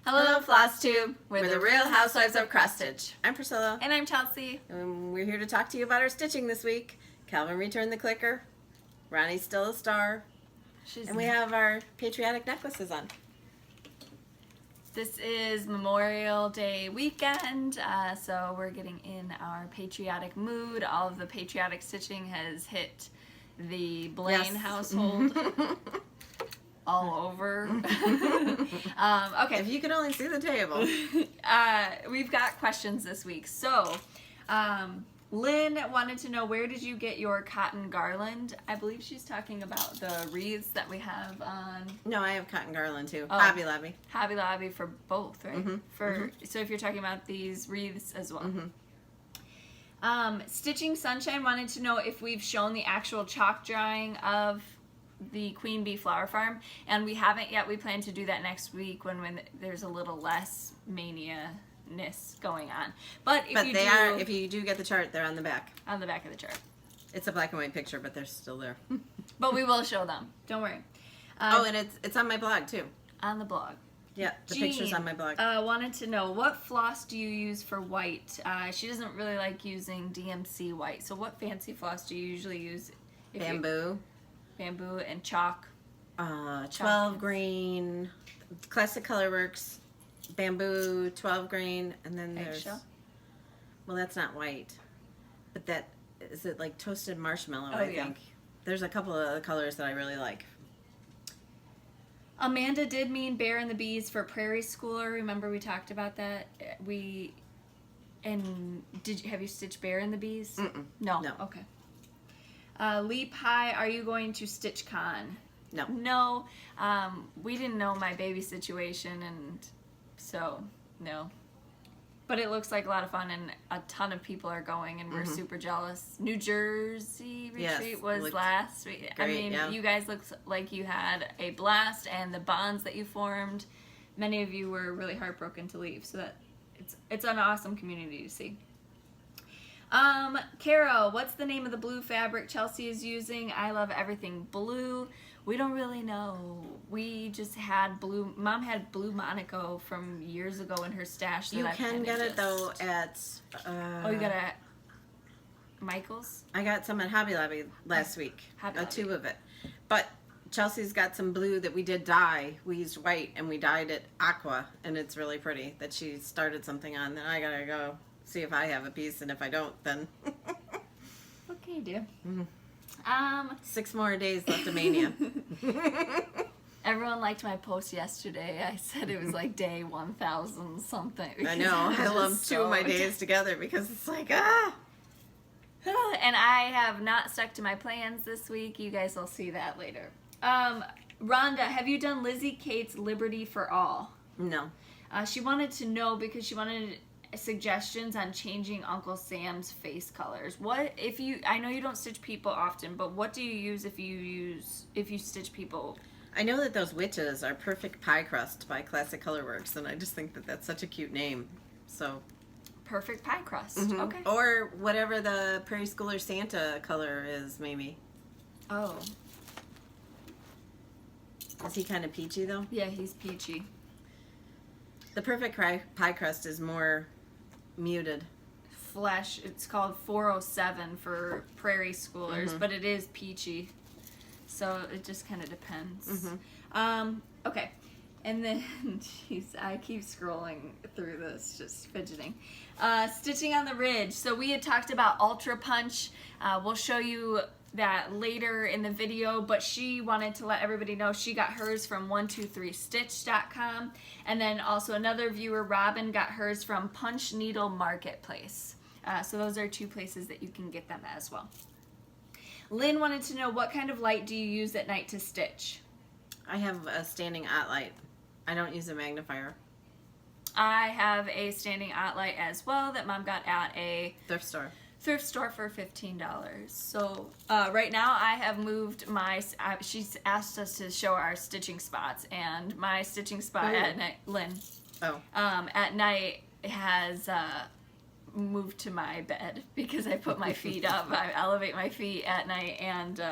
Hello, Flosstube. We're the Real Housewives of Crostage. I'm Priscilla. And I'm Chelsea. And we're here to talk to you about our stitching this week. Calvin returned the clicker. Ronnie's still a star. And we have our patriotic necklaces on. This is Memorial Day weekend, so we're getting in our patriotic mood. All of the patriotic stitching has hit the Blaine household. All over. Okay. If you could only see the table. We've got questions this week. So, Lynn wanted to know, where did you get your cotton garland? I believe she's talking about the wreaths that we have on. No, I have cotton garland too. Oh, Hobby Lobby. Hobby Lobby for both, right? So if you're talking about these wreaths as well. Stitching Sunshine wanted to know if we've shown the actual chalk drawing of the Queen Bee Flower Farm, and we haven't yet. We plan to do that next week when there's a little less mania-ness going on. But if you do get the chart, they're on the back. On the back of the chart. It's a black and white picture, but they're still there. But we will show them. Don't worry. And it's on my blog too. On the blog. Yeah, the picture's on my blog. Wanted to know, what floss do you use for white? She doesn't really like using DMC white. So what fancy floss do you usually use? Bamboo. Bamboo and chalk. 12 grain, Classic Colorworks, bamboo, 12 grain, and then there's Eggshell? Well, that's not white, but that is it like toasted marshmallow. Oh, I think there's a couple of other colors that I really like. Amanda did mean Bear and the Bees for Prairie Schooler. Remember we talked about that? Have you stitched Bear and the Bees? No. Okay. Leap High, are you going to StitchCon? No. No. We didn't know my baby situation, and so no. But it looks like a lot of fun, and a ton of people are going, and we're super jealous. New Jersey retreat was last week. Great, you guys looked like you had a blast, and the bonds that you formed. Many of you were really heartbroken to leave, so that it's an awesome community to see. Carol, what's the name of the blue fabric Chelsea is using? I love everything blue. We don't really know. We just had blue. Mom had blue Monaco from years ago in her stash. You can get it though at. Oh, you got it at Michael's? I got some at Hobby Lobby last week. A tube of it. But Chelsea's got some blue that we did dye. We used white and we dyed it aqua, and it's really pretty. That she started something on. Then I gotta go see if I have a piece, and if I don't, then okay, dear. 6 more days left of Mania. Everyone liked my post yesterday. I said it was like day 1,000 something. I know. I love 2 of my days together because it's like And I have not stuck to my plans this week. You guys will see that later. Rhonda, have you done Lizzie Kate's Liberty for All? No. She wanted to know because she wanted suggestions on changing Uncle Sam's face colors. I know you don't stitch people often, but what do you use if you stitch people? I know that those witches are Perfect Pie Crust by Classic Colorworks, and I just think that that's such a cute name. So Perfect Pie Crust. Okay. Or whatever the Prairie Schooler Santa color is, maybe. Oh. Is he kind of peachy though? Yeah, he's peachy. The Perfect Pie Crust is more muted. Flesh. It's called 407 for Prairie Schoolers, but it is peachy. So it just kind of depends. Okay. And then, I keep scrolling through this, just fidgeting. Stitching on the Ridge. So we had talked about Ultra Punch. We'll show you that later in the video, but she wanted to let everybody know she got hers from 123stitch.com, and then also another viewer, Robin, got hers from Punch Needle Marketplace. So those are 2 places that you can get them as well. Lynn wanted to know, what kind of light do you use at night to stitch? I have a standing light. I don't use a magnifier. I have a standing light as well that Mom got at a thrift store for $15. So right now I have moved she's asked us to show our stitching spots, and my stitching spot at night, Lynn, at night has moved to my bed because I put my feet up. I elevate my feet at night, and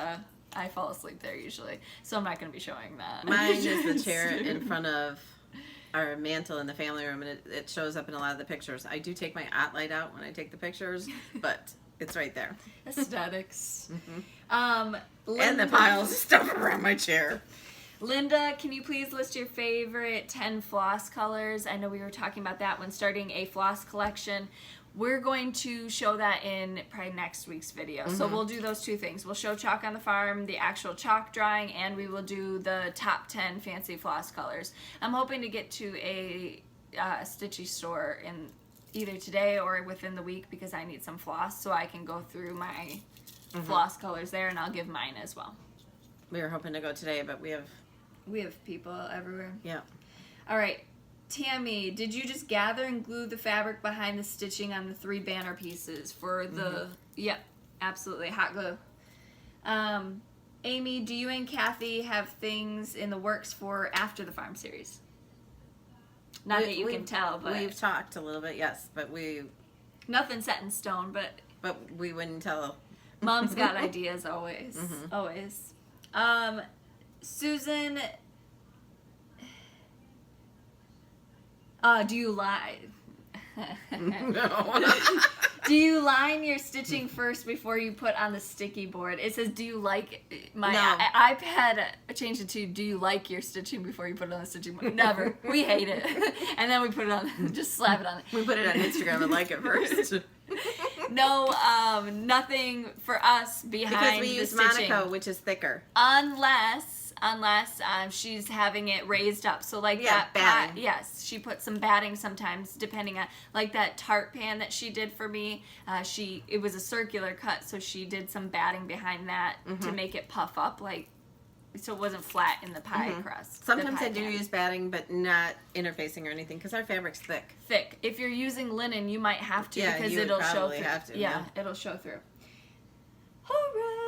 I fall asleep there usually. So I'm not going to be showing that. Mine is the chair in front of our mantle in the family room, and it shows up in a lot of the pictures. I do take my light out when I take the pictures, but it's right there. Aesthetics. And the piles of stuff around my chair. Linda, can you please list your favorite 10 floss colors? I know we were talking about that when starting a floss collection. We're going to show that in probably next week's video. So we'll do those two things. We'll show Chalk on the Farm, the actual chalk drawing, and we will do the top 10 fancy floss colors. I'm hoping to get to a Stitchy store in either today or within the week because I need some floss so I can go through my floss colors there, and I'll give mine as well. We were hoping to go today, but we have people everywhere. Yeah. All right. Tammy, did you just gather and glue the fabric behind the stitching on the 3 banner pieces for the... Yep, absolutely. Hot glue. Amy, do you and Kathy have things in the works for After the Farm series? Not that you can tell, but... We've talked a little bit, yes, but Nothing set in stone, but... But we wouldn't tell. Mom's got ideas always. Always. Susan... do you line? No. Do you line your stitching first before you put on the sticky board? It says, do you like... My iPad changed it to, do you like your stitching before you put it on the stitching board? Never. We hate it. And then we put it on, just slap it on. We put it on Instagram and like it first. No, nothing for us behind the stitching. Because we use Monaco, which is thicker. Unless she's having it raised up. So like that batting. Yes, she puts some batting sometimes depending on, like that tart pan that she did for me. It was a circular cut, so she did some batting behind that to make it puff up, like so it wasn't flat in the pie crust. Sometimes I do use batting, but not interfacing or anything because our fabric's thick. Thick. If you're using linen, you might have to because it'll show through. Have to, yeah, it'll show through. All right.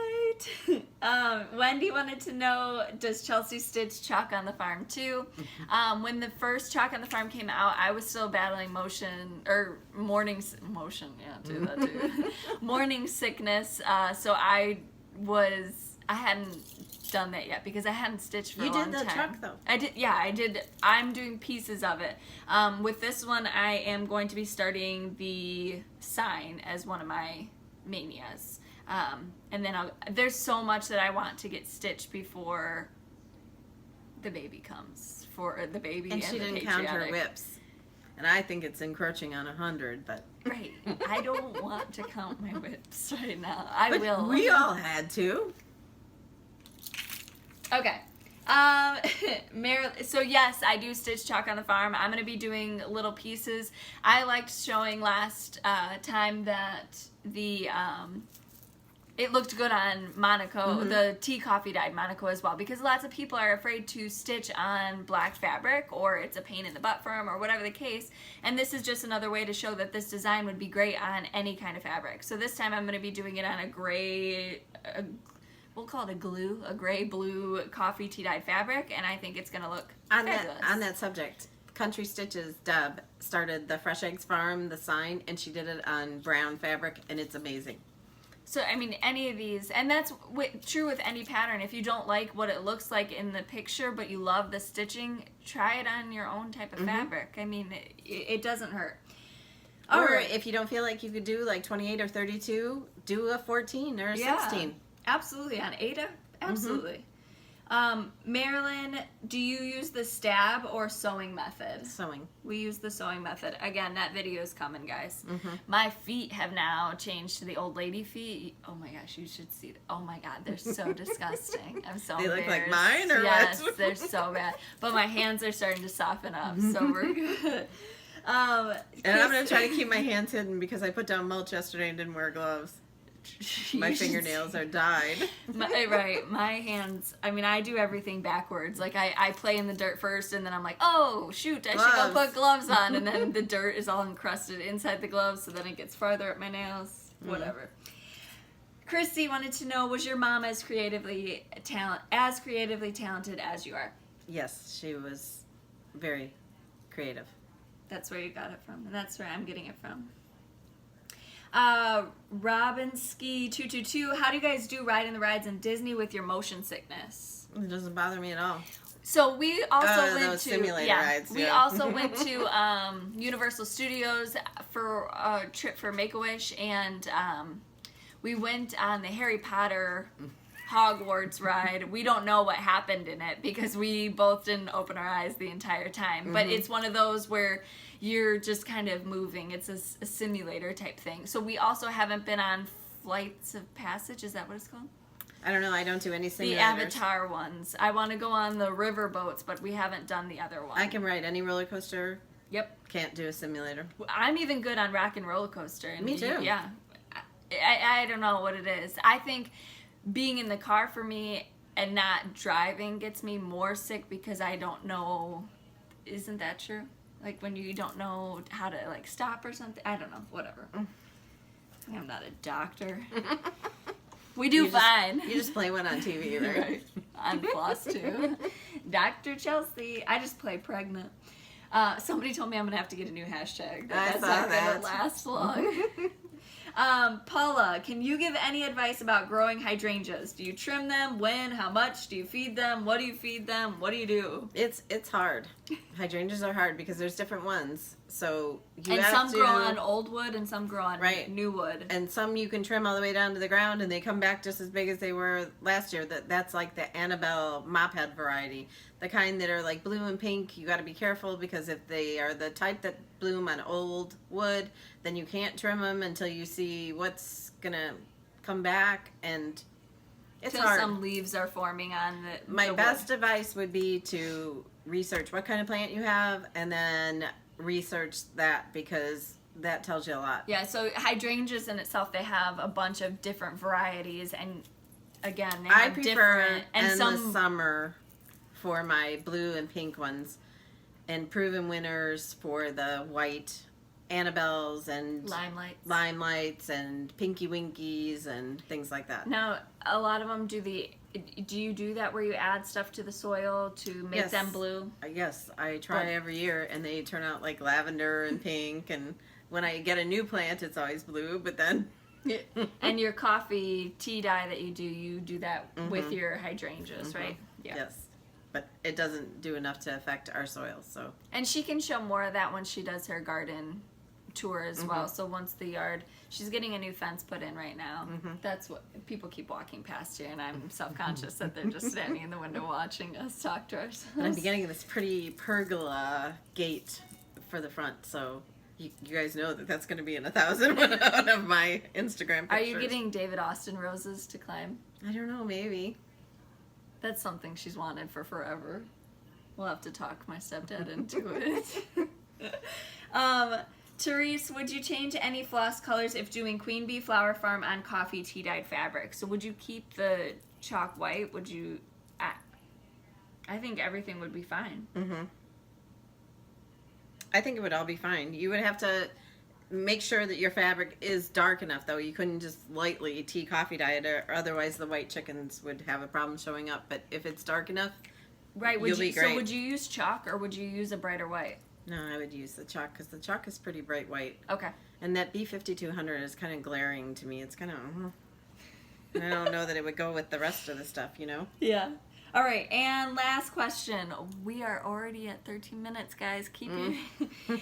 Wendy wanted to know, does Chelsea stitch Chalk on the Farm too? When the first Chalk on the Farm came out, I was still battling morning sickness. So I hadn't done that yet because I hadn't stitched for a long time. You did the truck though. I did. I'm doing pieces of it. With this one, I am going to be starting the sign as one of my manias. And then there's so much that I want to get stitched before the baby comes. For the baby and she didn't count her whips. And I think it's encroaching on 100, but... Right. I don't want to count my whips right now. I will. We all had to. Okay. So yes, I do stitch Chalk on the Farm. I'm going to be doing little pieces. I liked showing last time that it looked good on Monaco, the tea coffee dyed Monaco as well, because lots of people are afraid to stitch on black fabric, or it's a pain in the butt for them, or whatever the case. And this is just another way to show that this design would be great on any kind of fabric. So this time I'm going to be doing it on a gray, we'll call it a gray-blue coffee tea dyed fabric, and I think it's going to look fabulous. On that subject, Country Stitches Deb started the Fresh Eggs Farm, the sign, and she did it on brown fabric, and it's amazing. So, I mean, any of these, and that's true with any pattern. If you don't like what it looks like in the picture, but you love the stitching, try it on your own type of fabric. I mean, it doesn't hurt. Or if you don't feel like you could do like 28 or 32, do a 14 or a 16. Absolutely. On Ada? Absolutely. Marilyn, do you use the stab or sewing method? Sewing. We use the sewing method. Again, that video is coming, guys. My feet have now changed to the old lady feet. Oh my gosh, you should see them. Oh my god, they're so disgusting. I'm so embarrassed. They look like mine or yes, what? They're so bad. But my hands are starting to soften up, so we're good. And I'm going to try to keep my hands hidden because I put down mulch yesterday and didn't wear gloves. My fingernails are dyed. My hands, I mean, I do everything backwards. Like, I play in the dirt first, and then I'm like, oh, shoot, I should go put gloves on. And then the dirt is all encrusted inside the gloves, so then it gets farther up my nails. Whatever. Christy wanted to know, was your mom as creatively talented as you are? Yes, she was very creative. That's where you got it from, and that's where I'm getting it from. Robinski222, how do you guys do riding the rides in Disney with your motion sickness? It doesn't bother me at all. So we also went those to simulator rides. We also went to Universal Studios for a trip for Make-A-Wish, and we went on the Harry Potter Hogwarts ride. We don't know what happened in it because we both didn't open our eyes the entire time. But it's one of those where you're just kind of moving. It's a simulator type thing. So we also haven't been on Flights of Passage. Is that what it's called? I don't know. I don't do any simulators. The Avatar ones. I want to go on the river boats, but we haven't done the other one. I can ride any roller coaster. Yep. Can't do a simulator. I'm even good on Rock and Roller Coaster. And Me too. Yeah. I don't know what it is. I think being in the car for me and not driving gets me more sick because I don't know. Isn't that true? Like when you don't know how to like stop or something. I don't know. Whatever. I'm not a doctor. We do fine. You just play one on TV, right? On Flosstube. Dr. Chelsea. I just play pregnant. Somebody told me I'm going to have to get a new hashtag. That's not going to last long. Paula, can you give any advice about growing hydrangeas? Do you trim them? When? How much? Do you feed them? What do you feed them? What do you do? It's hard. Hydrangeas are hard because there's different ones. So you and have some to, grow on old wood and some grow on new wood. And some you can trim all the way down to the ground and they come back just as big as they were last year. That's like the Annabelle mop head variety. The kind that are like blue and pink, you got to be careful because if they are the type that bloom on old wood, then you can't trim them until you see what's going to come back, and it's hard. Some leaves are forming on the My wood. best advice would be to research what kind of plant you have and then research that because that tells you a lot. Yeah, so hydrangeas in itself, they have a bunch of different varieties, and again, they have different. And some the summer for my blue and pink ones, and proven winners for the white Annabelles and limelights and pinky winkies and things like that. Now, a lot of them do you do that where you add stuff to the soil to make them blue? Yes, I try every year and they turn out like lavender and pink, and when I get a new plant it's always blue, but then and your coffee tea dye that you do that with your hydrangeas, right? Yeah. Yes. But it doesn't do enough to affect our soil, so. And she can show more of that when she does her garden tour as well. So once the yard, she's getting a new fence put in right now. That's what people keep walking past here, and I'm self-conscious that they're just standing in the window watching us talk to ourselves. And I'm getting this pretty pergola gate for the front, so you guys know that that's going to be in 1,000 out of my Instagram pictures. Are you getting David Austin roses to climb? I don't know, maybe. That's something she's wanted for forever. We'll have to talk my stepdad into it. Therese, would you change any floss colors if doing Queen Bee Flower Farm on coffee tea dyed fabric? So would you keep the chalk white? Would you? I think everything would be fine. I think it would all be fine. You would have to make sure that your fabric is dark enough, though. You couldn't just lightly tea coffee dye it, or otherwise the white chickens would have a problem showing up. But if it's dark enough, you'll be great. So would you use chalk or would you use a brighter white? No, I would use the chalk because the chalk is pretty bright white. Okay. And that B5200 is kind of glaring to me. It's kind of, I don't know that it would go with the rest of the stuff, you know? Yeah. All right, and last question. We are already at 13 minutes, guys. Keep it.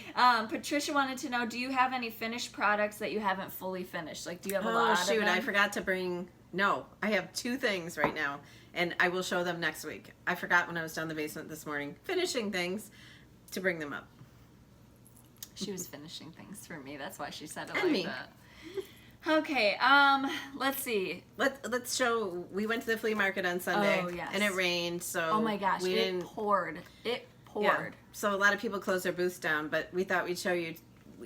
Patricia wanted to know, do you have any finished products that you haven't fully finished? Like, do you have a lot of them? I forgot to bring... No, I have 2 things right now, and I will show them next week. I forgot when I was down in the basement this morning, finishing things, to bring them up. She was finishing things for me. That's why she said it and like me. that. Okay, let's see. Let's show. We went to the flea market on Sunday, and it rained, so oh my gosh, it poured. It poured. Yeah. So a lot of people closed their booths down, but we thought we'd show you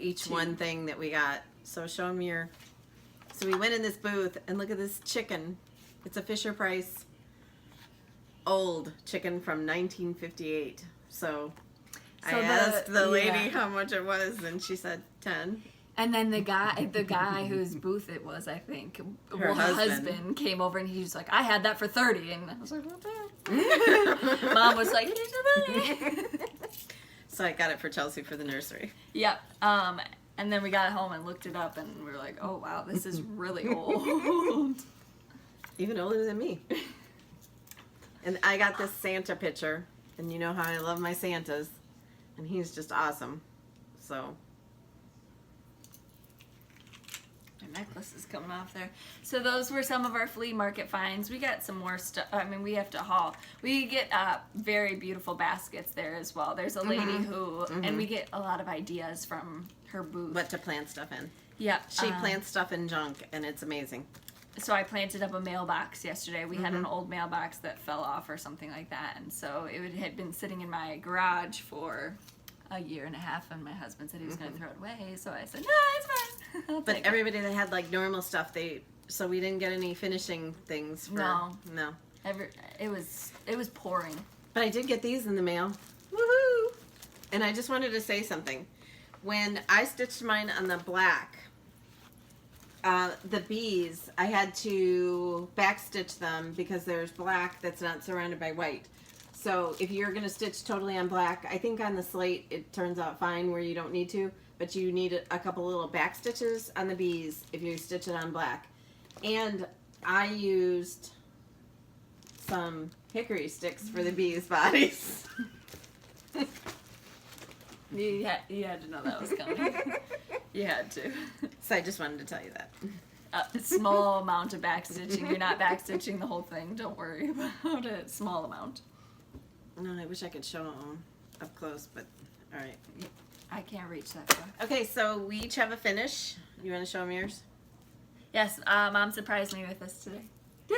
each one thing that we got. So show them your. So we went in this booth, and look at this chicken. It's a Fisher Price old chicken from 1958. So I asked the lady how much it was, and she said 10. And then the guy whose booth it was, I think, her husband came over and he was like, I had that for 30. And I was like, what the? Mom was like, here's the money. So I got it for Chelsea for the nursery. Yep. And then we got home and looked it up and we were like, oh, wow, this is really old. Even older than me. And I got this Santa picture And you know how I love my Santas. And he's just awesome. So. My necklace is coming off there. So those were some of our flea market finds. We got some more stuff. I mean, we have to haul. We get very beautiful baskets there as well. There's a lady who, and we get a lot of ideas from her booth. What to plant stuff in. Yeah. She plants stuff in junk, and it's amazing. So I planted up a mailbox yesterday. We had an old mailbox that fell off or something like that. And so it had been sitting in my garage for a year and a half, and my husband said he was going to throw it away. So I said, no, it's fine. But everybody that had like normal stuff, so we didn't get any finishing things. No. It was pouring. But I did get these in the mail. Woohoo! And I just wanted to say something. When I stitched mine on the black, the bees, I had to backstitch them because there's black that's not surrounded by white. So if you're going to stitch totally on black, I think on the slate it turns out fine where you don't need to, but you need a couple little back stitches on the bees if you stitch it on black. And I used some hickory sticks for the bees' bodies. You had to know that was coming. You had to. So I just wanted to tell you that. A small amount of backstitching. You're not backstitching the whole thing. Don't worry about it. Small amount. No, I wish I could show them up close, but all right. I can't reach that far. Okay, so we each have a finish. You want to show them yours? Yes, Mom surprised me with this today. Yay!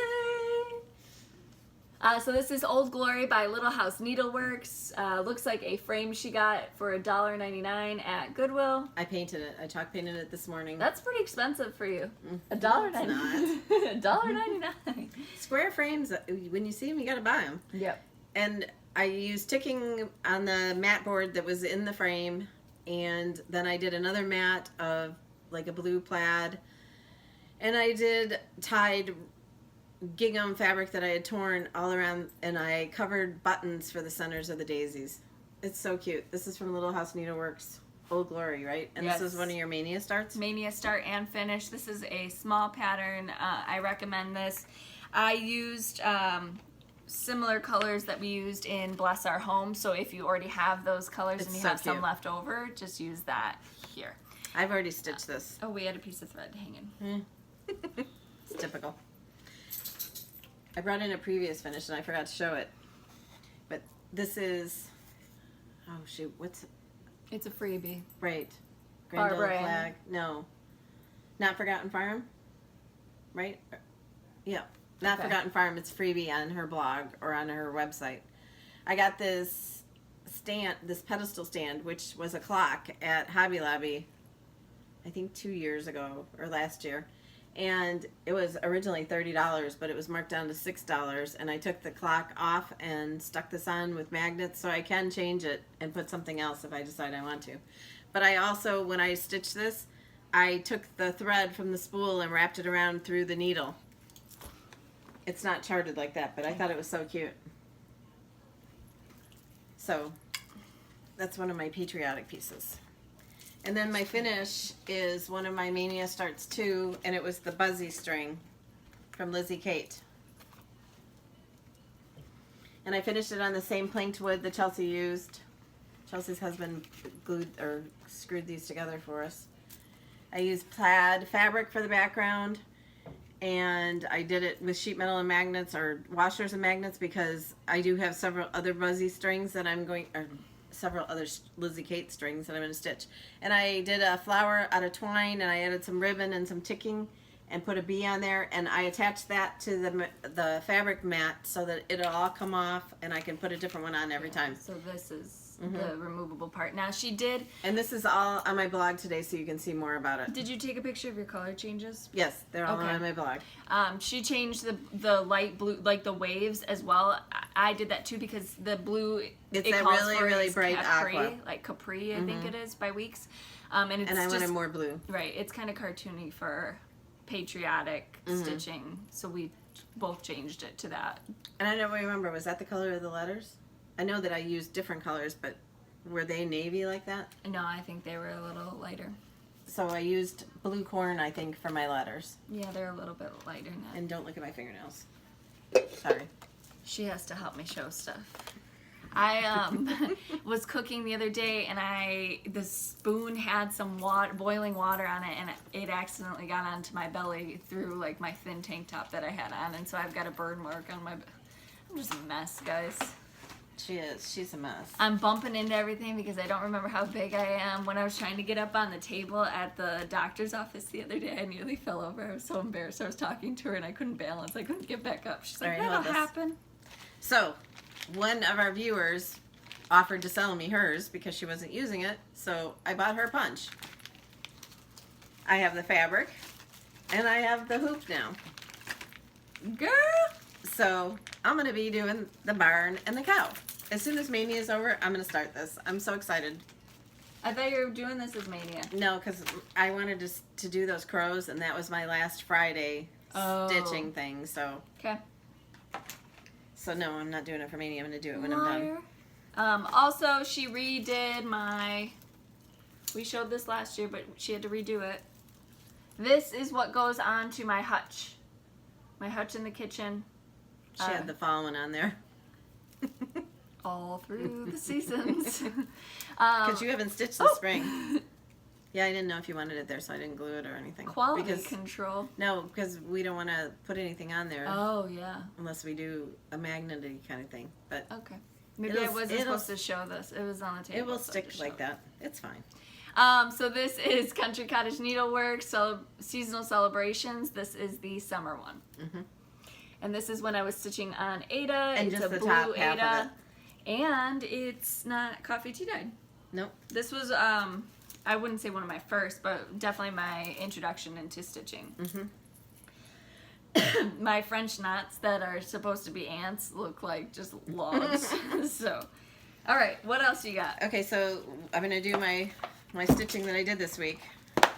So this is Old Glory by Little House Needleworks. Looks like a frame she got for $1.99 at Goodwill. I painted it. I chalk painted it this morning. That's pretty expensive for you. $1.99. $1.99. Square frames, when you see them, you got to buy them. Yep. And I used ticking on the mat board that was in the frame, and then I did another mat of like a blue plaid, and I did tied gingham fabric that I had torn all around, and I covered buttons for the centers of the daisies. It's so cute. This is from Little House Needleworks, Old Glory, right? And yes. This is one of your Mania starts? Mania start and finish. This is a small pattern. I recommend this. I used similar colors that we used in Bless Our Home, so if you already have those colors and you have some left over, just use that here. I've already stitched this. Oh, we had a piece of thread hanging. It's typical. I brought in a previous finish and I forgot to show it. But this is, oh shoot, what's it? It's a freebie. Right. Grandel flag. No. Not Forgotten Farm? Right? Yeah. Not Forgotten Farm. It's freebie on her blog or on her website. I got this stand, this pedestal stand, which was a clock at Hobby Lobby, I think 2 years ago or last year. And it was originally $30, but it was marked down to $6. And I took the clock off and stuck this on with magnets, so I can change it and put something else if I decide I want to. But I also, when I stitched this, I took the thread from the spool and wrapped it around through the needle. It's not charted like that, but I thought it was so cute. So that's one of my patriotic pieces. And then my finish is one of my Mania starts too, and it was the Buzzy string from Lizzie Kate. And I finished it on the same planked wood that Chelsea used. Chelsea's husband glued or screwed these together for us. I used plaid fabric for the background, and I did it with sheet metal and magnets or washers and magnets because I do have several other Buzzy strings that I'm going, or several other Lizzie Kate strings that I'm going to stitch. And I did a flower out of twine, and I added some ribbon and some ticking and put a bee on there, and I attached that to the fabric mat so that it'll all come off and I can put a different one on every time. So this is the removable part. Now she did... And this is all on my blog today so you can see more about it. Did you take a picture of your color changes? Yes, they're all on my blog. She changed the light blue, like the waves as well. I did that too because the blue... It's that really, really bright Capri, aqua. like Capri, I think it is, by Weeks. And I wanted more blue. Right, it's kind of cartoony for patriotic stitching, so we both changed it to that. And I don't remember, was that the color of the letters? I know that I used different colors, but were they navy like that? No, I think they were a little lighter. So I used blue corn, I think, for my letters. Yeah, they're a little bit lighter now. And don't look at my fingernails. Sorry. She has to help me show stuff. I was cooking the other day, and the spoon had some boiling water on it, and it accidentally got onto my belly through like my thin tank top that I had on, and so I've got a burn mark on my. I'm just a mess, guys. She is. She's a mess. I'm bumping into everything because I don't remember how big I am. When I was trying to get up on the table at the doctor's office the other day, I nearly fell over. I was so embarrassed. I was talking to her and I couldn't balance. I couldn't get back up. She's like, that'll happen. So, one of our viewers offered to sell me hers because she wasn't using it. So, I bought her a punch. I have the fabric and I have the hoop now. Girl! So, I'm going to be doing the barn and the cow. As soon as Mania is over, I'm going to start this. I'm so excited. I thought you were doing this as Mania. No, because I wanted to do those crows, and that was my last Friday stitching thing. So, okay. So, no, I'm not doing it for Mania. I'm going to do it when I'm done. Also, she redid my... We showed this last year, but she had to redo it. This is what goes on to my hutch. My hutch in the kitchen. She had the fall one on there. All through the seasons. Because you haven't stitched the spring. Yeah, I didn't know if you wanted it there, so I didn't glue it or anything. Quality control. No, because we don't want to put anything on there. Oh, yeah. Unless we do a magnety kind of thing. But okay. Maybe I wasn't supposed to show this. It was on the table. It will stick like that. It's fine. So this is Country Cottage Needlework Seasonal Celebrations. This is the summer one. Mm-hmm. And this is when I was stitching on Ada. And it's just a the blue top half Ada. of it. And it's not coffee tea dyed. Nope. This was, I wouldn't say one of my first, but definitely my introduction into stitching. Mm-hmm. My French knots that are supposed to be ants look like just logs. So, all right, what else you got? Okay, so I'm going to do my stitching that I did this week.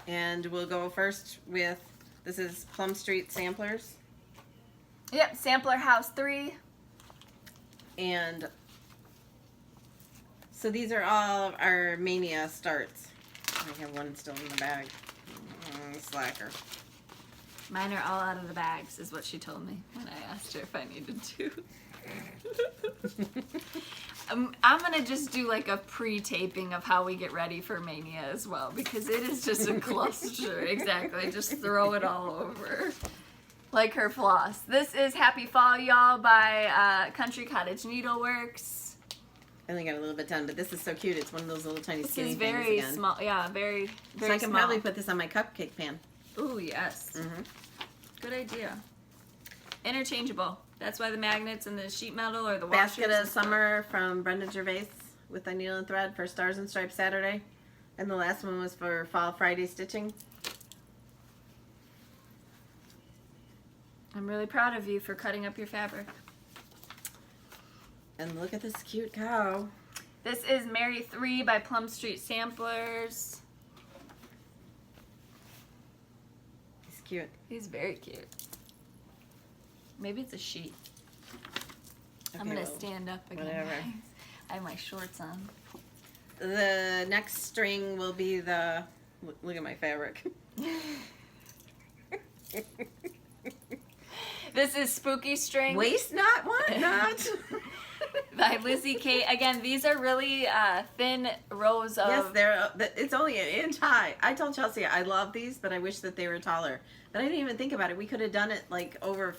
And we'll go first with, this is Plum Street Samplers. Yep, Sampler House 3. And so these are all of our Mania starts. I have one still in the bag. Slacker. Mine are all out of the bags, is what she told me when I asked her if I needed to. I'm going to just do like a pre-taping of how we get ready for Mania as well, because it is just a cluster. Exactly, just throw it all over. Like her floss. This is Happy Fall, y'all, by Country Cottage Needleworks. I only got a little bit done, but this is so cute. It's one of those little tiny skinny things again. This is very small. Yeah, very, very so I can small. probably put this on my cupcake pan. Ooh, yes. Mm-hmm. Good idea. Interchangeable. That's why the magnets and the sheet metal or the washers. Basket of Summer from Brenda Gervais with the needle and thread for Stars and Stripes Saturday. And the last one was for Fall Friday stitching. I'm really proud of you for cutting up your fabric. And look at this cute cow. This is Mary 3 by Plum Street Samplers. He's cute. He's very cute. Maybe it's a sheet. Okay, I'm going to stand up again. Whatever. I have my shorts on. The next string will be the... Look at my fabric. This is Spooky String. Waist knot? What knot? By Lizzie Kate. Again, these are really thin rows of... Yes, it's only an inch high. I told Chelsea I love these, but I wish that they were taller. But I didn't even think about it. We could have done it like over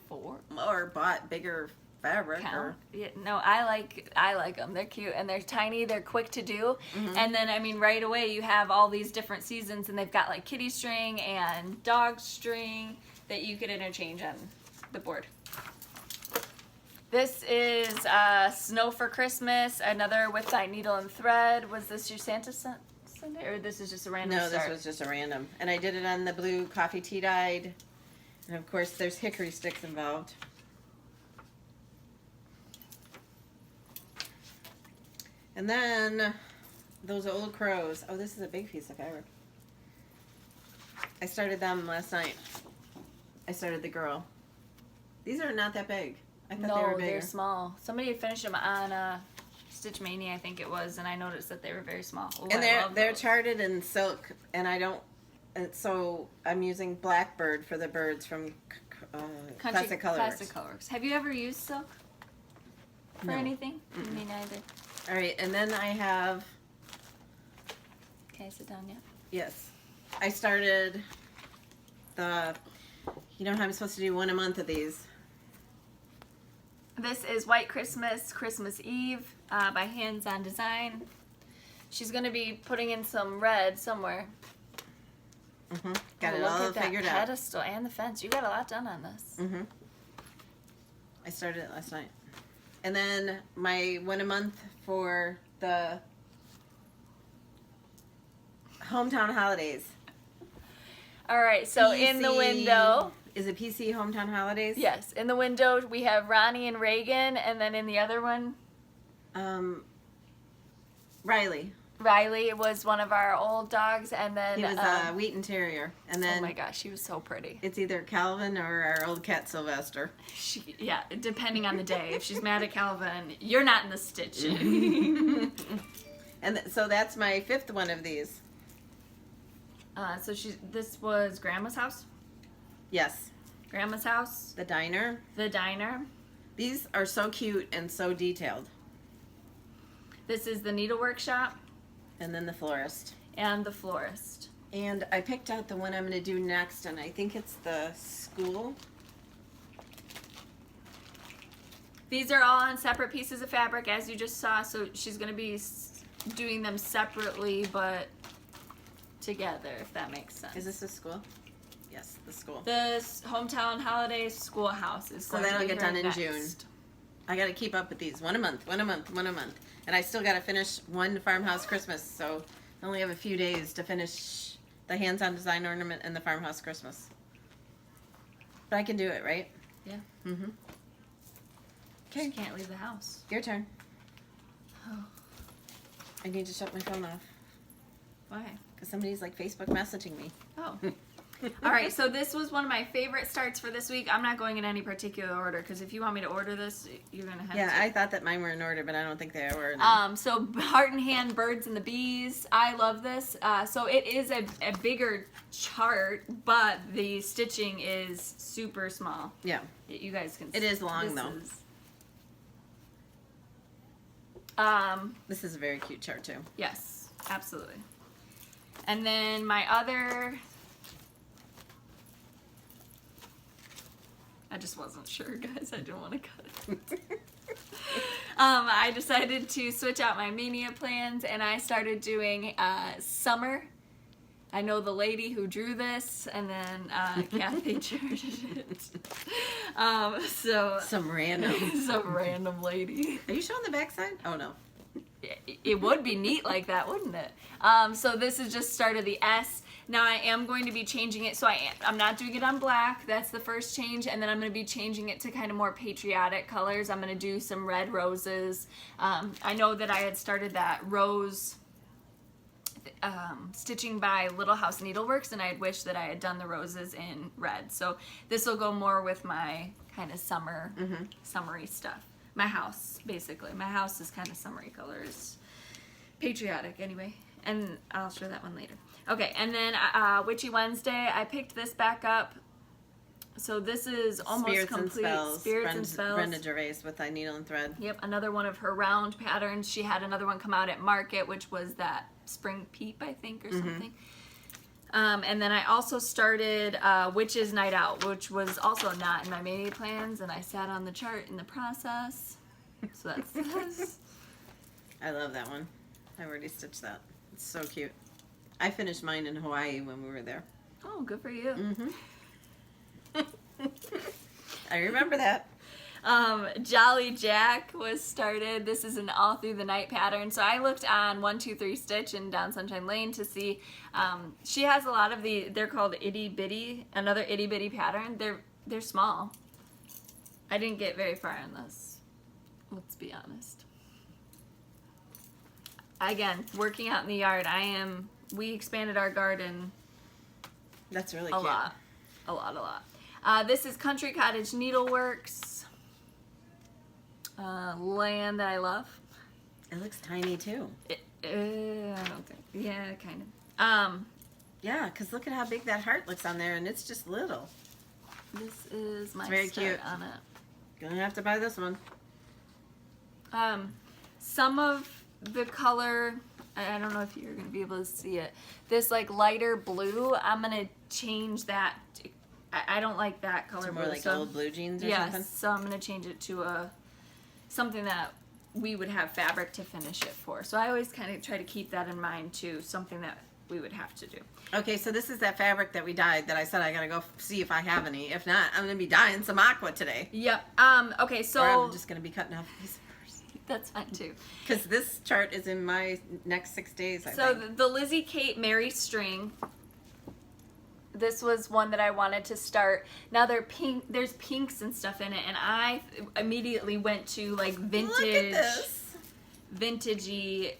4. Or bought bigger fabric. Or... Yeah, no, I like them. They're cute and they're tiny. They're quick to do. Mm-hmm. And then, I mean, right away you have all these different seasons, and they've got like kitty string and dog string that you could interchange on the board. This is Snow for Christmas, another with dyed needle and thread. Was this your Santa Sunday, or this is just a random start? No, this was just a random. And I did it on the blue coffee tea dyed. And of course there's hickory sticks involved. And then those old crows. Oh, this is a big piece of fabric. I started them last night. I started the girl. These are not that big. I thought they were bigger. They're small. Somebody had finished them on Stitch Mania, I think it was, and I noticed that they were very small. Ooh, and they're charted in silk, and I don't. And so I'm using Blackbird for the birds from Classic Colors. Classic Colors. Have you ever used silk? for No. anything? Me neither. All right, and then I have, Can I sit down yet? yes, I started the, you know how I'm supposed to do one a month of these? This is White Christmas, Christmas Eve by Hands On Design. She's going to be putting in some red somewhere. Got it Look all at that figured out. pedestal and the fence. You got a lot done on this. I started it last night. And then my one a month for the hometown holidays. All right, so in the window. Is it PC hometown holidays? Yes, in the window we have Ronnie and Reagan, and then in the other one, Riley. Riley was one of our old dogs, and then He was a Wheaton Terrier. And then oh my gosh, she was so pretty. it's either Calvin or our old cat Sylvester. Yeah, depending on the day. If she's mad at Calvin, you're not in the stitching. And so that's my fifth one of these. So this was Grandma's house. Yes. Grandma's house. The diner. The diner. These are so cute and so detailed. This is the needlework shop. And then the florist. And the florist. And I picked out the one I'm going to do next, and I think it's the school. These are all on separate pieces of fabric, as you just saw, so she's going to be doing them separately, but together, if that makes sense. Is this the school? Yes, the school. The hometown holidays schoolhouse is So going that'll to be get done her in next. June. I got to keep up with these. One a month, one a month, one a month. And I still got to finish one farmhouse Christmas, so I only have a few days to finish the hands-on design ornament and the farmhouse Christmas. But I can do it, right? Yeah. Mm-hmm. Okay. She can't leave the house. Your turn. Oh. I need to shut my phone off Why? because somebody's like Facebook messaging me. Oh. All right, so this was one of my favorite starts for this week. I'm not going in any particular order because if you want me to order this, you're going to have to. Yeah, I thought that mine were in order, but I don't think they were. So Heart and Hand, Birds and the Bees. I love this. So it is a bigger chart, but the stitching is super small. Yeah. You guys can see. It is long, though. This is a very cute chart, too. Yes, absolutely. And then my other... I just wasn't sure, guys. I didn't want to cut it. I decided to switch out my Mania plans, and I started doing summer. I know the lady who drew this, and then Kathy charted it. Some random. Some random lady. Are you showing the backside? Oh, no. It would be neat like that, wouldn't it? So this is just start of the S. Now I am going to be changing it, so I'm not doing it on black. That's the first change, and then I'm going to be changing it to kind of more patriotic colors. I'm going to do some red roses. I know that I had started that rose stitching by Little House Needleworks, and I had wished that I had done the roses in red. So this will go more with my kind of summery stuff. My house, basically. My house is kind of summery colors. Patriotic, anyway. And I'll show that one later. Okay, and then Witchy Wednesday, I picked this back up. So this is almost Spirits complete. and Spells. Spirits and Spells. Brenda Gervais with a needle and thread. Yep, another one of her round patterns. She had another one come out at Market, which was that Spring Peep, I think, or something. And then I also started Witch's Night Out, which was also not in my Mania plans, and I sat on the chart in the process. So that's this. I love that one. I already stitched that. It's so cute. I finished mine in Hawaii when we were there. Oh, good for you. I remember that. Jolly Jack was started. This is an all through the night pattern. So I looked on 123 Stitch and Down Sunshine Lane to see. She has a lot of they're called itty bitty, another itty bitty pattern. They're small. I didn't get very far on this. Let's be honest. Again, working out in the yard, we expanded our garden. That's really cute. A lot. This is Country Cottage Needleworks. Land that I love. It looks tiny too. I don't think. Yeah, kind of. Yeah, because look at how big that heart looks on there, and it's just little. This is my very start cute. on it. Gonna have to buy this one. Some of the color, I don't know if you're going to be able to see it, this like lighter blue, I'm going to change that. I don't like that color. It's more blue, like so, old blue jeans or yes, something? so I'm going to change it to something that we would have fabric to finish it for. So I always kind of try to keep that in mind too, something that we would have to do. Okay, so this is that fabric that we dyed that I said I gotta go see if I have any. If not, I'm gonna be dyeing some aqua today. Yep. Okay, so or I'm just gonna be cutting off these first. That's fine too. Because this chart is in my next 6 days, I so think. the Lizzie Kate Mary string. This was one that I wanted to start. Now they're pink. There's pinks and stuff in it, and I immediately went to like vintage, Look at this. vintagey.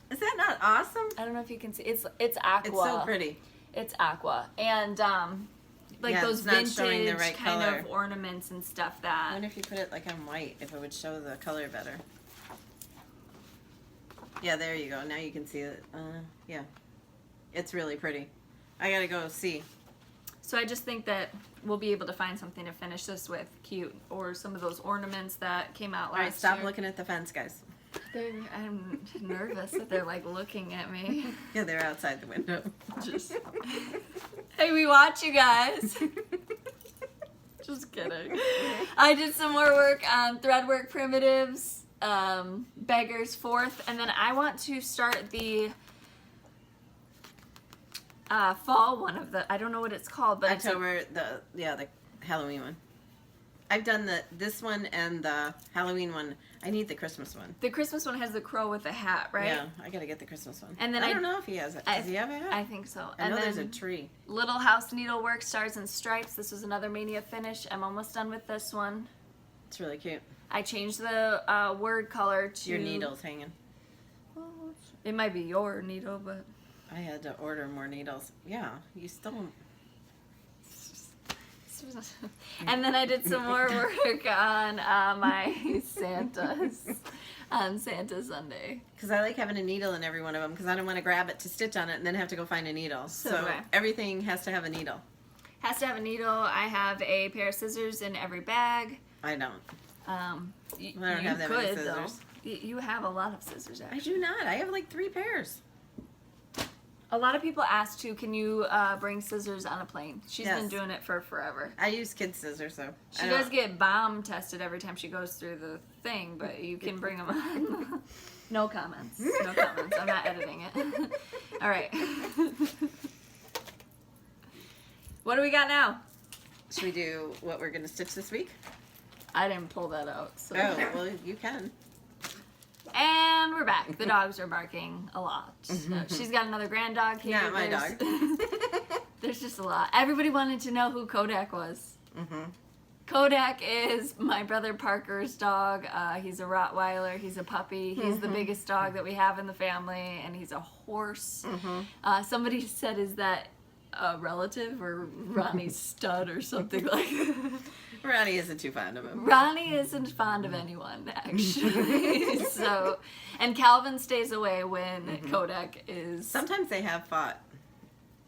Is that not awesome? I don't know if you can see. It's aqua. It's so pretty. It's aqua, and like Yeah, those it's not showing the vintage right kind color. of ornaments and stuff. I That wonder if you put it like on white, if it would show the color better. Yeah, there you go. Now you can see it. Yeah, it's really pretty. I gotta go see. So I just think that we'll be able to find something to finish this with, cute, or some of those ornaments that came out last All right, stop year. looking at the fence, guys. I'm nervous that they're like looking at me. Yeah, they're outside the window. Just, hey, we watch you guys. Just kidding. I did some more work on threadwork primitives, Beggar's Fourth, and then I want to start the fall one of the, I don't know what it's called, but October, the Halloween one. I've done this one and the Halloween one. I need the Christmas one. the Christmas one has the crow with the hat, right? Yeah, I gotta get the Christmas one. And then I don't know if he has it. Does he have a hat? I think so. I And know then there's a tree. Little House Needlework Stars and Stripes. This was another Mania finish. I'm almost done with this one. It's really cute. I changed the word color to... Your needle's hanging. It might be your needle, but... I had to order more needles. Yeah, you still... And then I did some more work on my Santas on Santa Sunday. Because I like having a needle in every one of them because I don't want to grab it to stitch on it and then have to go find a needle. So So do I. everything has to have a needle. Has to have a needle. I have a pair of scissors in every bag. I don't. I don't have that many scissors. Though. You have a lot of scissors, I actually. do not. I have like 3 pairs. A lot of people ask too, can you bring scissors on a plane? She's Yes. been doing it for forever. I use kids' scissors, so She does get bomb tested every time she goes through the thing, but you can bring them on. No comments. No comments. I'm not editing it. All right. What do we got now? Should we do what we're going to stitch this week? I didn't pull that out. So. Oh, well, you can. And we're back. The dogs are barking a lot. She's got another grand dog here. Not my dog. There's just a lot. Everybody wanted to know who Kodak was. Kodak is my brother Parker's dog. He's a Rottweiler. He's a puppy. He's the biggest dog that we have in the family, and he's a horse. Somebody said, is that a relative or Ronnie's stud or something like that? Ronnie isn't too fond of him. Ronnie isn't fond of anyone, actually. So, and Calvin stays away when Kodak is... Sometimes they have fought.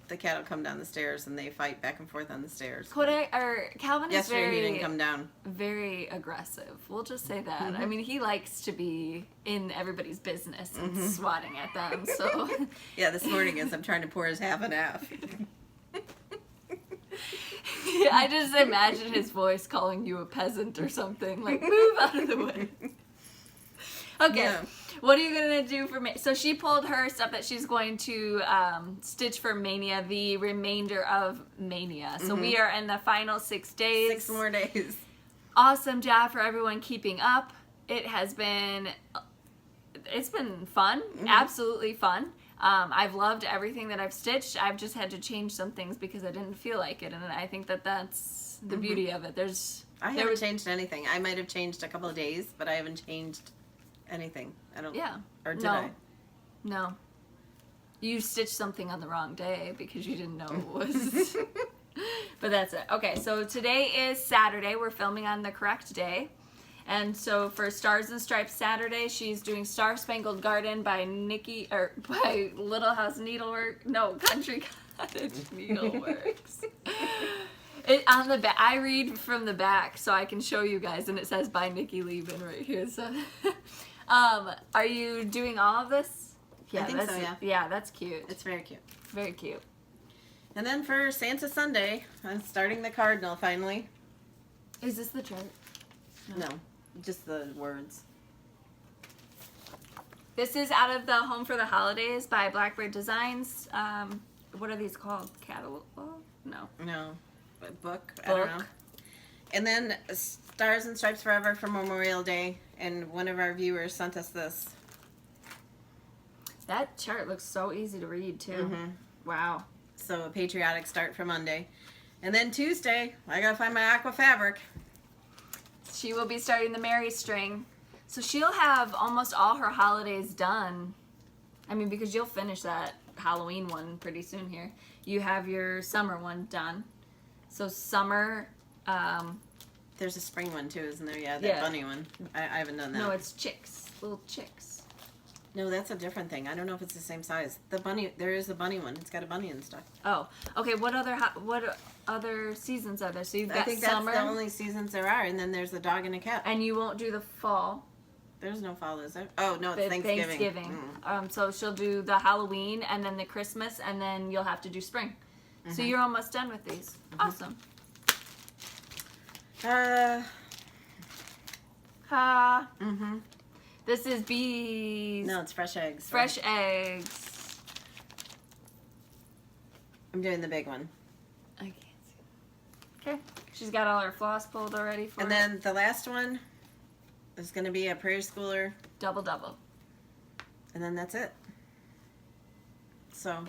The cat will come down the stairs and they fight back and forth on the stairs. Calvin is Yesterday he didn't come down. very aggressive. We'll just say that. I mean, he likes to be in everybody's business and swatting at them. So Yeah, this morning as I'm trying to pour his half and half. I just imagine his voice calling you a peasant or something. Like, move out of the way. Okay. Yeah. What are you going to do for me? So she pulled her stuff that she's going to stitch for Mania, the remainder of Mania. So we are in the final 6 days. 6 more days. Awesome job for everyone keeping up. It's been fun. Absolutely fun. I've loved everything that I've stitched. I've just had to change some things because I didn't feel like it. And I think that that's the beauty of it. I haven't changed anything. I might have changed a couple of days, but I haven't changed anything. I don't. Yeah. Or did no. I? No. You stitched something on the wrong day because you didn't know it was. But that's it. Okay, so today is Saturday. We're filming on the correct day. And so for Stars and Stripes Saturday, she's doing Star Spangled Garden by Little House Needlework. No, Country Cottage Needleworks. On the back, I read from the back so I can show you guys, and it says by Nikki Lieben right here. So, are you doing all of this? Yeah, I think so. Yeah. Yeah, that's cute. It's very cute. Very cute. And then for Santa Sunday, I'm starting the cardinal finally. Is this the chart? No, just the words. This is out of the Home for the Holidays by Blackbird Designs. What are these called? Catalog? No. No. Book. I don't know. And then Stars and Stripes Forever for Memorial Day. And one of our viewers sent us this. That chart looks so easy to read, too. Mm-hmm. Wow. So a patriotic start for Monday. And then Tuesday, I gotta find my aqua fabric. She will be starting the Mary string. So she'll have almost all her holidays done. I mean, because you'll finish that Halloween one pretty soon here. You have your summer one done. So summer... There's a spring one too, isn't there? Yeah, that bunny one. I haven't done that. No, it's chicks. Little chicks. No, that's a different thing. I don't know if it's the same size. The bunny, there is a bunny one. It's got a bunny and stuff. Oh, okay. What other seasons are there? So you've got I think summer. That's the only seasons there are, and then there's a dog and a cat. And you won't do the fall. There's no fall, is there? Oh no, it's Thanksgiving. Thanksgiving. So she'll do the Halloween and then the Christmas, and then you'll have to do spring. So you're almost done with these. Awesome. This is bees. No, it's fresh eggs. Fresh eggs. I'm doing the big one. I can't see. Okay. She's got all her floss pulled already for And then the last one is going to be a prairie schooler. Double double. And then that's it. So,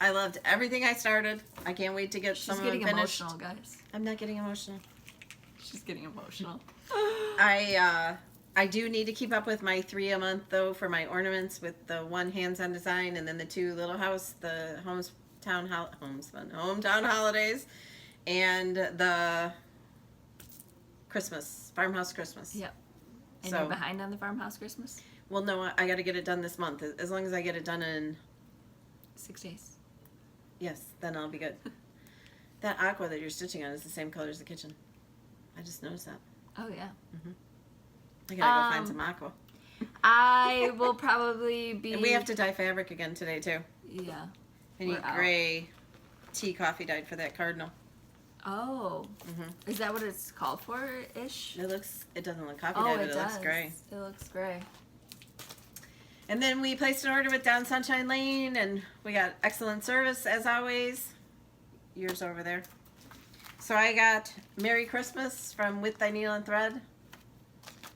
I loved everything I started. I can't wait to get some of them finished. She's getting emotional, guys. I'm not getting emotional. She's getting emotional. I do need to keep up with my 3 a month though for my ornaments with the 1 hands-on design and then the 2 little house, the hometown holidays, and the Christmas farmhouse Christmas. Yep. And you're behind on the farmhouse Christmas? Well, no, I got to get it done this month. As long as I get it done in 6 days. Yes, then I'll be good. That aqua that you're stitching on is the same color as the kitchen. I just noticed that. Oh yeah. I gotta go find some aqua. I will probably be. And we have to dye fabric again today too. Yeah. I need gray tea coffee dyed for that cardinal. Oh. Is that what it's called for ish? It doesn't look coffee dyed, but it looks gray. It looks gray. And then we placed an order with Down Sunshine Lane, and we got excellent service as always. Yours over there. So I got Merry Christmas from With Thy Needle and Thread.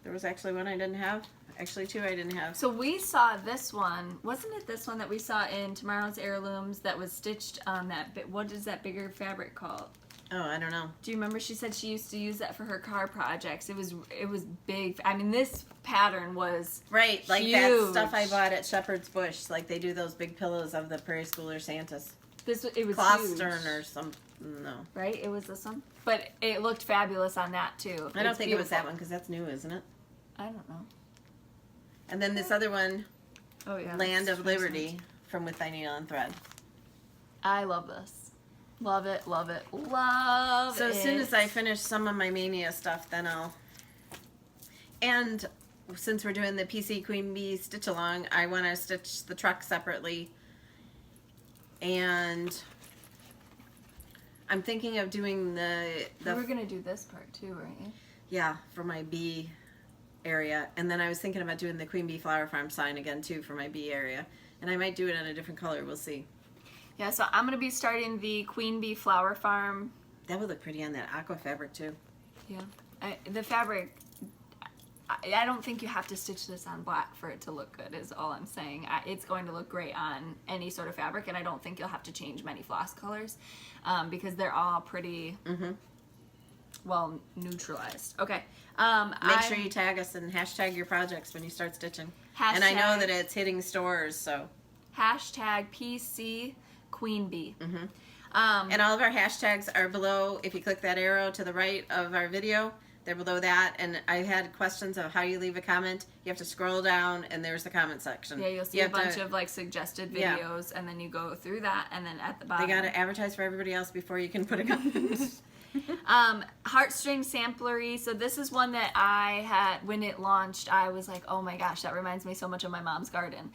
There was actually one I didn't have. Actually 2 I didn't have. So we saw this one. Wasn't it this one that we saw in Tomorrow's Heirlooms that was stitched on that bit? What is that bigger fabric called? Oh, I don't know. Do you remember she said she used to use that for her car projects? It was big. I mean, this pattern was right, like huge. that stuff I bought at Shepherd's Bush. Like they do those big pillows of the Prairie Schooler Santas. It was Floss or some. No. Right? It was this one? But it looked fabulous on that, too. I don't think it was that one, because that's new, isn't it? I don't know. And then this other one, oh yeah, Land of Liberty, from With Thy Needle and Thread. I love this. Love it, love it, love it. So as soon as I finish some of my Mania stuff, then I'll... And since we're doing the PC Queen Bee stitch along, I want to stitch the truck separately. And I'm thinking of doing the we're going to do this part too, aren't you? Yeah, for my bee area. And then I was thinking about doing the Queen Bee Flower Farm sign again too for my bee area. And I might do it in a different color. We'll see. Yeah, so I'm going to be starting the Queen Bee Flower Farm. That would look pretty on that aqua fabric too. Yeah. The fabric, I don't think you have to stitch this on black for it to look good is all I'm saying. It's going to look great on any sort of fabric, and I don't think you'll have to change many floss colors because they're all pretty well neutralized. Okay. Make sure you tag us and hashtag your projects when you start stitching. And I know that it's hitting stores, so. Hashtag PC Queen Bee. And all of our hashtags are below. If you click that arrow to the right of our video, they're below that. And I had questions of how you leave a comment. You have to scroll down, and there's the comment section. Yeah, you'll see a bunch of like suggested videos, and then you go through that, and then at the bottom. They got to advertise for everybody else before you can put a comment. Heartstring Samplery. So this is one that I had, when it launched, I was like, oh my gosh, that reminds me so much of my mom's garden.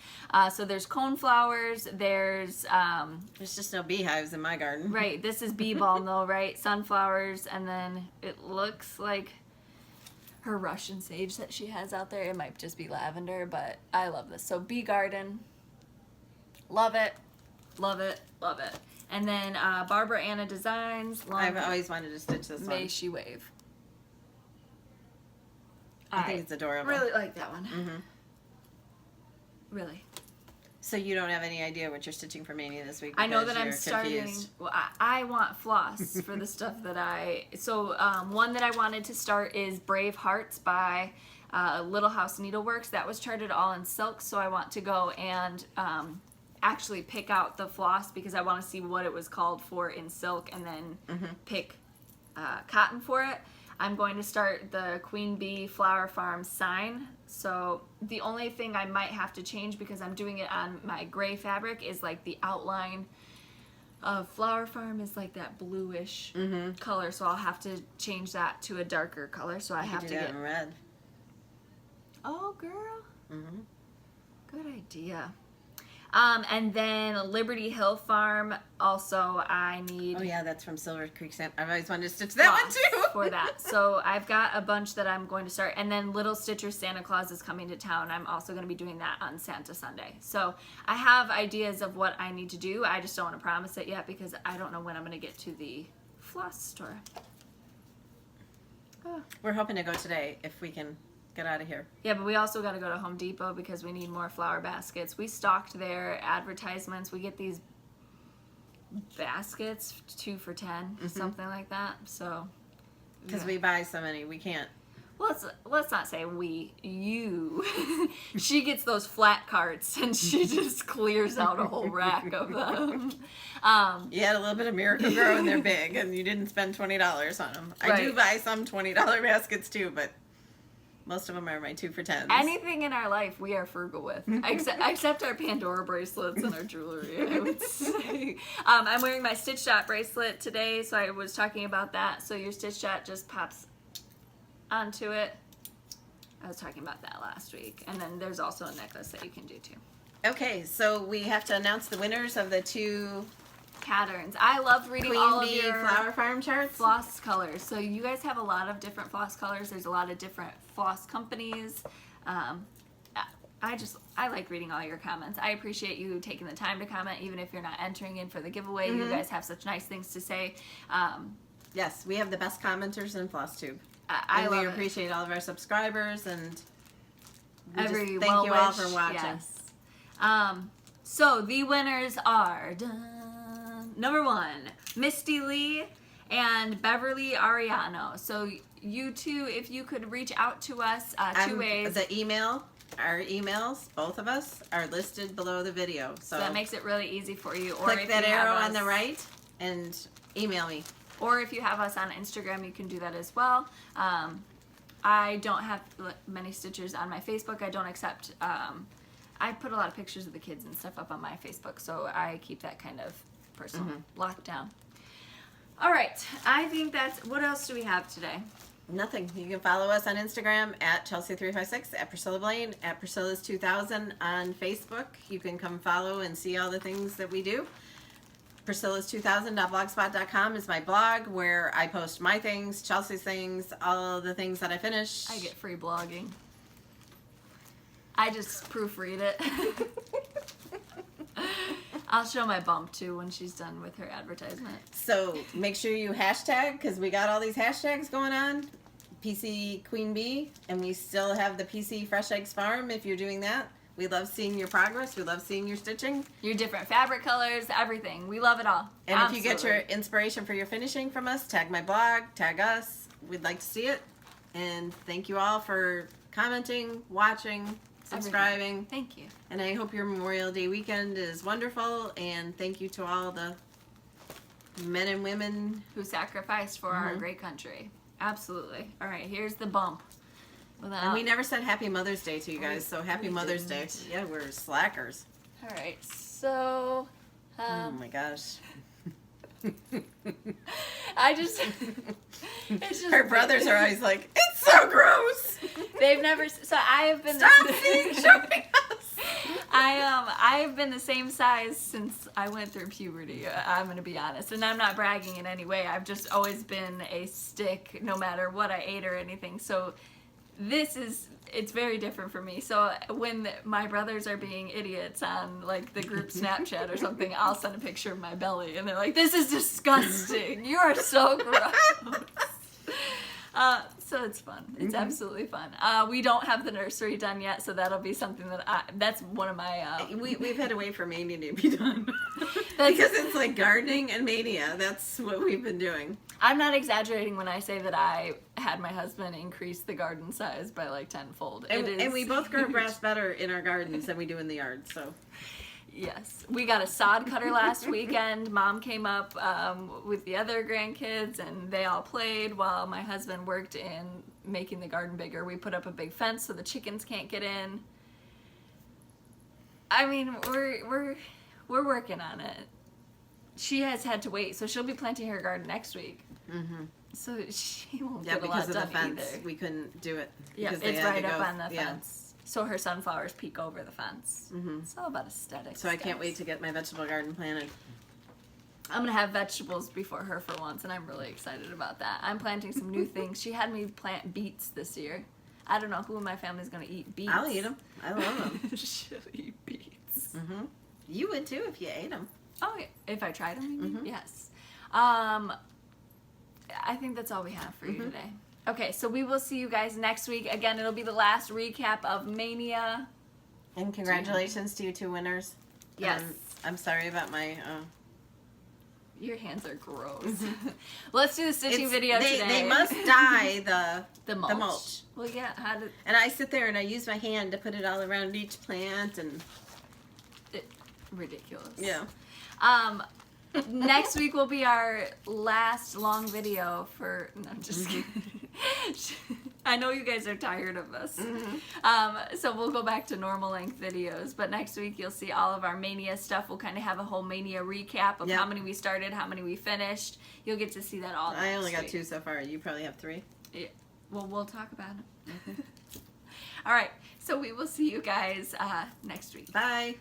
So there's coneflowers, there's... There's just no beehives in my garden. Right, this is bee balm though, right? Sunflowers, and then it looks like her Russian sage that she has out there. It might just be lavender, but I love this. So bee garden. Love it. Love it. Love it. And then Barbara Anna Designs. I've always wanted to stitch this one. May She Wave. I think it's adorable. Really like that one. Really. So you don't have any idea what you're stitching for Mania this week? I know that I'm starting. starting. Well, I want floss for the stuff that I. So one that I wanted to start is Brave Hearts by Little House Needleworks. That was charted all in silk, so I want to go and actually pick out the floss because I want to see what it was called for in silk and then pick cotton for it. I'm going to start the Queen Bee Flower Farm sign. So the only thing I might have to change because I'm doing it on my gray fabric is like the outline of Flower Farm is like that bluish color. So I'll have to change that to a darker color. So I have to get in red. Oh, girl. Good idea. And then Liberty Hill Farm, also I need... Oh yeah, that's from Silver Creek Sam. I've always wanted to stitch that one too. For that. So I've got a bunch that I'm going to start. And then Little Stitcher Santa Claus is coming to town. I'm also going to be doing that on Santa Sunday. So I have ideas of what I need to do. I just don't want to promise it yet because I don't know when I'm going to get to the floss store. Oh. We're hoping to go today if we can get out of here. Yeah, but we also got to go to Home Depot because we need more flower baskets. We stocked their advertisements. We get these baskets 2 for $10, something like that. So because we buy so many, we can't. Well, let's not say we. You. She gets those flat carts and she just clears out a whole rack of them. You had a little bit of Miracle Grow and they're big, and you didn't spend $20 on them. Right. I do buy some $20 baskets too, but. Most of them are my 2 for $10s. Anything in our life we are frugal with, except our Pandora bracelets and our jewelry, I would say. I'm wearing my Stitch Dot bracelet today, so I was talking about that. So your Stitch Dot just pops onto it. I was talking about that last week. And then there's also a necklace that you can do too. Okay, so we have to announce the winners of the 2... patterns. I loved reading all of your Flower Farm charts. Floss colors. So you guys have a lot of different floss colors. There's a lot of different floss companies. I like reading all your comments. I appreciate you taking the time to comment, even if you're not entering in for the giveaway. You guys have such nice things to say. Yes, we have the best commenters in Flosstube. We appreciate all of our subscribers and thank you all for watching. Yes. So the winners are number 1, Misty Lee and Beverly Ariano. So you two, if you could reach out to us 2 ways. Our emails, both of us, are listed below the video. So that makes it really easy for you. Or click that arrow on the right and email me. Or if you have us on Instagram, you can do that as well. I don't have many stitchers on my Facebook. I don't accept... I put a lot of pictures of the kids and stuff up on my Facebook, so I keep that kind of personal locked down. All right, I think that's... What else do we have today? Nothing. You can follow us on Instagram at Chelsea356, at Priscilla Blaine, at Priscilla's2000 on Facebook. You can come follow and see all the things that we do. Priscilla's2000.blogspot.com is my blog where I post my things, Chelsea's things, all the things that I finish. I get free blogging. I just proofread it. I'll show my bump too when she's done with her advertisement. So make sure you hashtag, because we got all these hashtags going on. PC Queen Bee, and we still have the PC Fresh Eggs Farm if you're doing that. We love seeing your progress. We love seeing your stitching. Your different fabric colors, everything. We love it all. And if you get your inspiration for your finishing from us, tag my blog, tag us. We'd like to see it. And thank you all for commenting, watching, subscribing. Thank you. And I hope your Memorial Day weekend is wonderful. And thank you to all the men and women who sacrificed for our great country. Absolutely. All right, here's the bump. And we never said Happy Mother's Day to you guys, so Happy Mother's Day. Yeah, we're slackers. All right, so... oh my gosh. It's just her brothers are always like, it's so gross. They've never. So I have been. Stop showing us. I have been the same size since I went through puberty. I'm gonna be honest, and I'm not bragging in any way. I've just always been a stick, no matter what I ate or anything. So it's very different for me. So when my brothers are being idiots on like the group Snapchat or something, I'll send a picture of my belly, and they're like, "This is disgusting. You are so gross." So it's fun. It's absolutely fun. We don't have the nursery done yet, so that'll be something that's one of my... We've had to wait for Mania to be done. Because it's like gardening and Mania. That's what we've been doing. I'm not exaggerating when I say that I had my husband increase the garden size by like tenfold. And we both grow grass better in our gardens than we do in the yard, so... Yes. We got a sod cutter last weekend. Mom came up with the other grandkids, and they all played while my husband worked in making the garden bigger. We put up a big fence so the chickens can't get in. I mean, we're working on it. She has had to wait, so she'll be planting her garden next week. Mm-hmm. So she won't get a lot done fence, either. We couldn't do it. Yeah, it's right up on the fence. So her sunflowers peek over the fence. Mm-hmm. It's all about aesthetics. So I can't wait to get my vegetable garden planted. I'm going to have vegetables before her for once, and I'm really excited about that. I'm planting some new things. She had me plant beets this year. I don't know who in my family is going to eat beets. I'll eat them. I love them. She'll eat beets. Mm-hmm. You would too if you ate them. Oh, yeah. If I tried them, you mean? Mm-hmm. Yes. I think that's all we have for you today. Okay, so we will see you guys next week. Again, it'll be the last recap of Mania. And congratulations to you two winners. Yes. I'm sorry about my... Your hands are gross. Let's do the stitching video today. They must dye the mulch. Well, yeah. And I sit there and I use my hand to put it all around each plant and... Ridiculous. Yeah. Next week will be our last long video for... No, I'm just kidding. I know you guys are tired of us. Mm-hmm. So we'll go back to normal length videos. But next week you'll see all of our Mania stuff. We'll kind of have a whole Mania recap of how many we started, how many we finished. You'll get to see that all I only got 2 so far. You probably have 3. Yeah. Well, we'll talk about it. All right. So we will see you guys next week. Bye.